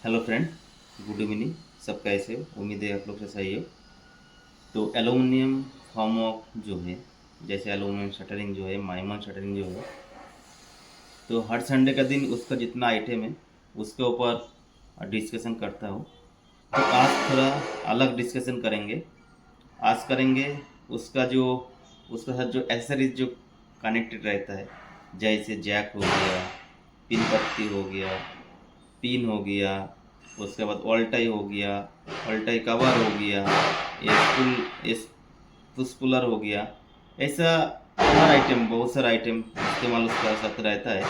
Hello friend, good evening. सब कैसे हो? उम्मीद है आप लोग से सही हो। तो एलुमिनियम फॉर्म ऑफ जो है, जैसे एलुमिनियम शटरिंग जो है, माइमन शटरिंग जो है, तो हर संडे का दिन उसका जितना आइटम है उसके ऊपर डिस्कशन करता हूँ। तो आज थोड़ा अलग डिस्कशन करेंगे। आज करेंगे उसका जो उसके साथ जो एक्सेसरीज जो कनेक्टेड रहता है, जैसे जैक हो गया, पिन पत्ती हो गया, पिन हो गया, उसके बाद ऑल्टाई हो गया, ऑल्टाई कवर हो गया, एस पुश पुलर हो गया। ऐसा हर आइटम, बहुत सारा आइटम इस्तेमाल उसका साथ रहता है।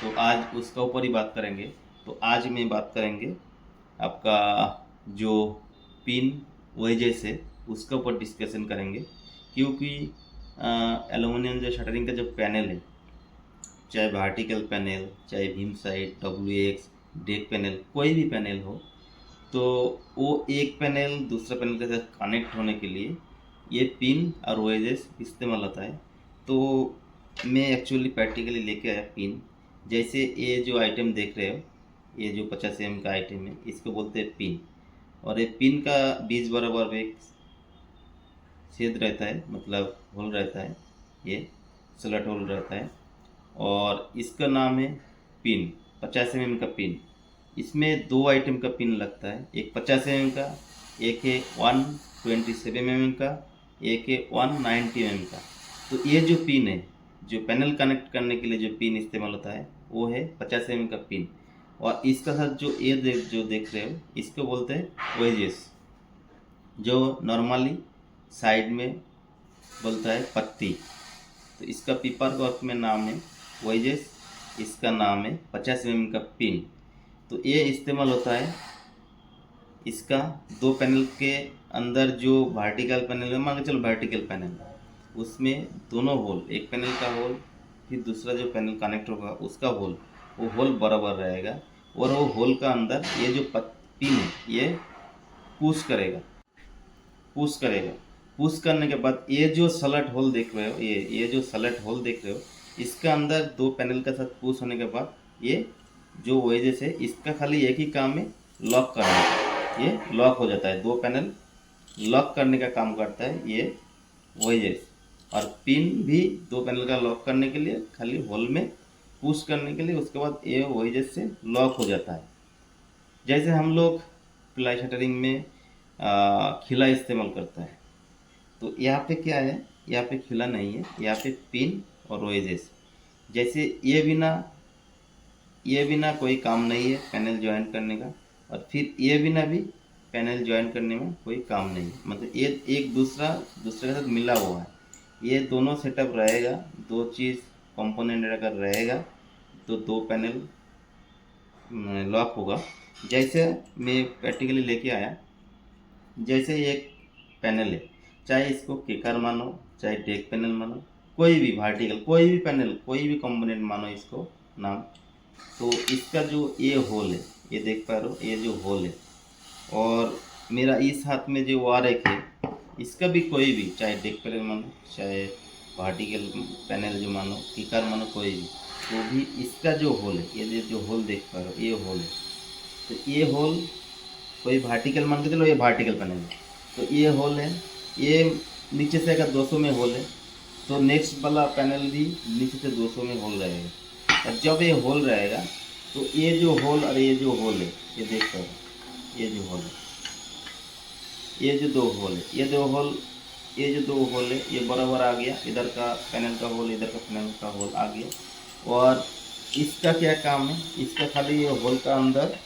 तो आज उसका ऊपर ही बात करेंगे। तो आज में बात करेंगे आपका जो पिन वेजेस है उसके ऊपर डिस्कशन करेंगे। क्योंकि एलुमिनियम जो शटरिंग का जो पैनल है, चाहे वर्टिकल पैनल, चाहे Bhim side, WX, deck panel, कोई भी पैनल हो, तो वो एक पैनल दूसरा पैनल के साथ कनेक्ट होने के लिए ये पिन और वेजेस इस्तेमाल होता है। तो मैं एक्चुअली प्रैक्टिकली लेके आया पिन। जैसे ये जो आइटम देख रहे हो, ये जो 50 mm का आइटम है, इसको बोलते हैं पिन। और ये पिन का बीच बराबर एक छेद रहता है, मतलब होल रहता है, ये स्लट होल रहता है, और इसका नाम है पिन। 50 mm का पिन। इसमें दो आइटम का पिन लगता है, एक 50 mm का, एक है 127 mm का, एक है 190 mm का। तो ये जो पिन है, जो पैनल कनेक्ट करने के लिए जो पिन इस्तेमाल होता है, वो है 50 mm का पिन। और इसका साथ जो जो देख रहे हो, इसको बोलते हैं वेजेस, जो नॉर्मली साइड में बोलता है पत्ती। तो इसका पेपर वर्क में नाम है वेजेस, इसका नाम है 50 mm का पिन। तो ये इस्तेमाल होता है इसका दो पैनल के अंदर। जो वर्टिकल पैनल है, मान के चलो वर्टिकल पैनल, उसमें दोनों होल, एक पैनल का होल, फिर दूसरा जो पैनल कनेक्ट होगा उसका होल, वो होल बराबर रहेगा। और वो होल का अंदर ये जो पिन है, ये पुश करेगा, पुश करेगा। पुश करने के बाद ये जो स्लट होल देख रहे हो, ये जो स्लट होल देख रहे हो, इसका अंदर दो पैनल के साथ पुश होने के बाद ये जो वेजेस है, इसका खाली एक ही काम है, लॉक करने का। ये लॉक हो जाता है, दो पैनल लॉक करने का काम करता है ये वेजेस। और पिन भी दो पैनल का लॉक करने के लिए, खाली होल में पुश करने के लिए, उसके बाद ये वेजेस से लॉक हो जाता है। जैसे हम लोग प्लाई शटरिंग में खिला इस्तेमाल करता है, तो यहाँ पे क्या है, यहाँ पे खिला नहीं है, यहाँ पे पिन और वेजेस। जैसे ये बिना कोई काम नहीं है पैनल ज्वाइन करने का, और फिर ये बिना भी पैनल ज्वाइन करने में कोई काम नहीं है। मतलब ये एक दूसरे के साथ मिला हुआ है। ये दोनों सेटअप रहेगा, दो चीज़ कंपोनेंट अगर रहेगा तो दो पैनल लॉक होगा। जैसे मैं प्रैक्टिकली लेके आया, जैसे एक पैनल है, चाहे इसको केकर मानो, चाहे डेक पैनल मानो, कोई भी वर्टिकल, कोई भी पैनल, कोई भी कंपोनेंट मानो इसको नाम। तो इसका जो ये होल है, ये देख पा रहे हो, ये जो होल है, और मेरा इस हाथ में जो वार एक है, इसका भी कोई भी, चाहे डेक पैनल मानो, चाहे वर्टिकल पैनल जो मानो, केकर मानो, कोई भी, वो भी इसका जो होल है, ये जो होल देख पा रहे हो, ये होल है। तो ये होल कोई वर्टिकल मान के चलो, ये वर्टिकल पैनल है, तो ये होल है। ये नीचे से अगर 200 में होल है, तो नेक्स्ट वाला पैनल भी नीचे से 200 में होल रहेगा। और जब ये होल रहेगा, तो ये जो होल और ये जो होल है, ये देख कर, ये जो होल है, ये जो दो होल है, ये दो होल, ये जो दो होल है, ये बराबर आ गया। इधर का पैनल का होल, इधर का पैनल का होल आ गया। और इसका क्या काम है, इसका खाली ये होल का अंदर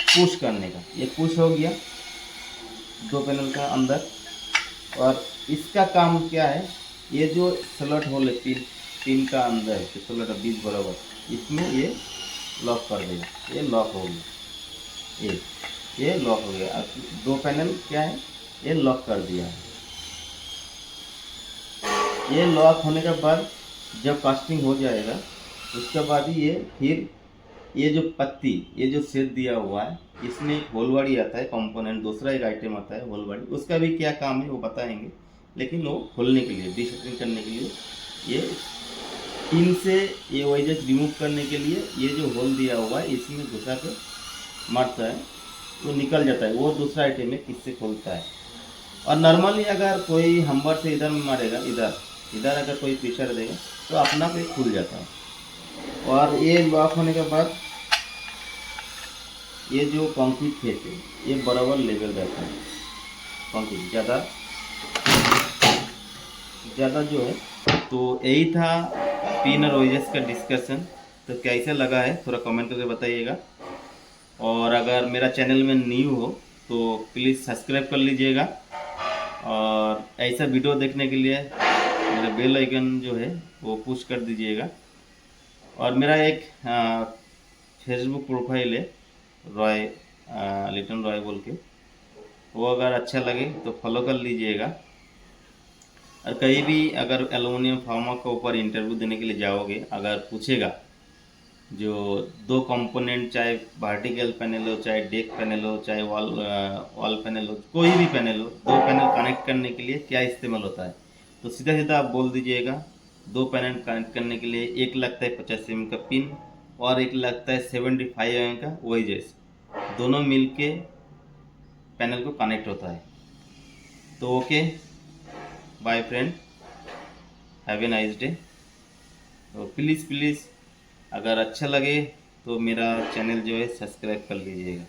पुश करने का, ये पुश हो गया दो पैनल का अंदर। और इसका काम क्या है, ये जो स्लॉट होल है पिन का अंदर है, स्लॉट बीच बराबर, इसमें ये लॉक कर देगा। ये लॉक हो गया, ये लॉक हो गया। अब दो पैनल क्या है, ये लॉक कर दिया है। ये लॉक होने के बाद जब कास्टिंग हो जाएगा, उसके बाद ही ये फिर ये जो पत्ती, ये जो सेट दिया हुआ है, इसमें एक होलवाड़ी आता है कंपोनेंट, दूसरा एक आइटम आता है होलवाड़ी। उसका भी क्या काम है वो बताएंगे, लेकिन वो खोलने के लिए, डिशटरिंग करने के लिए, ये पिन से ये वेजेस रिमूव करने के लिए ये जो होल दिया हुआ है, इसमें घुसा के मारता है तो निकल जाता है, वो दूसरा आइटम है किससे खोलता है। और नॉर्मली अगर कोई हमबर से इधर में मारेगा, इधर इधर अगर कोई प्रेशर देगा तो अपना पे खुल जाता है। और ये लॉक होने के बाद ये जो कंक्रीट फेस है ये बराबर लेवल रहता है, कंक्रीट ज़्यादा जो है। तो यही था पिन और वेजेस का डिस्कशन। तो कैसे लगा है थोड़ा कमेंट करके बताइएगा। और अगर मेरा चैनल में न्यू हो तो प्लीज़ सब्सक्राइब कर लीजिएगा। और ऐसा वीडियो देखने के लिए मेरा बेल आइकन जो है वो पुश कर दीजिएगा। और मेरा एक फेसबुक प्रोफाइल है, रॉय लिटन रॉय बोल के, वो अगर अच्छा लगे तो फॉलो कर लीजिएगा। और कहीं भी अगर एलुमिनियम फार्मा के ऊपर इंटरव्यू देने के लिए जाओगे, अगर पूछेगा जो दो कंपोनेंट, चाहे वर्टिकल पैनल हो, चाहे डेक पैनल हो, चाहे वॉल पैनल हो, कोई भी पैनल हो, दो पैनल कनेक्ट करने के लिए क्या इस्तेमाल होता है, तो सीधा सीधा आप बोल दीजिएगा दो पैनल कनेक्ट करने के लिए एक लगता है 50 mm का पिन और एक लगता है 75 mm का वेजेस, दोनों मिलके पैनल को कनेक्ट होता है। तो okay, bye friend, have a nice day. तो प्लीज़ अगर अच्छा लगे तो मेरा चैनल जो है सब्सक्राइब कर लीजिएगा।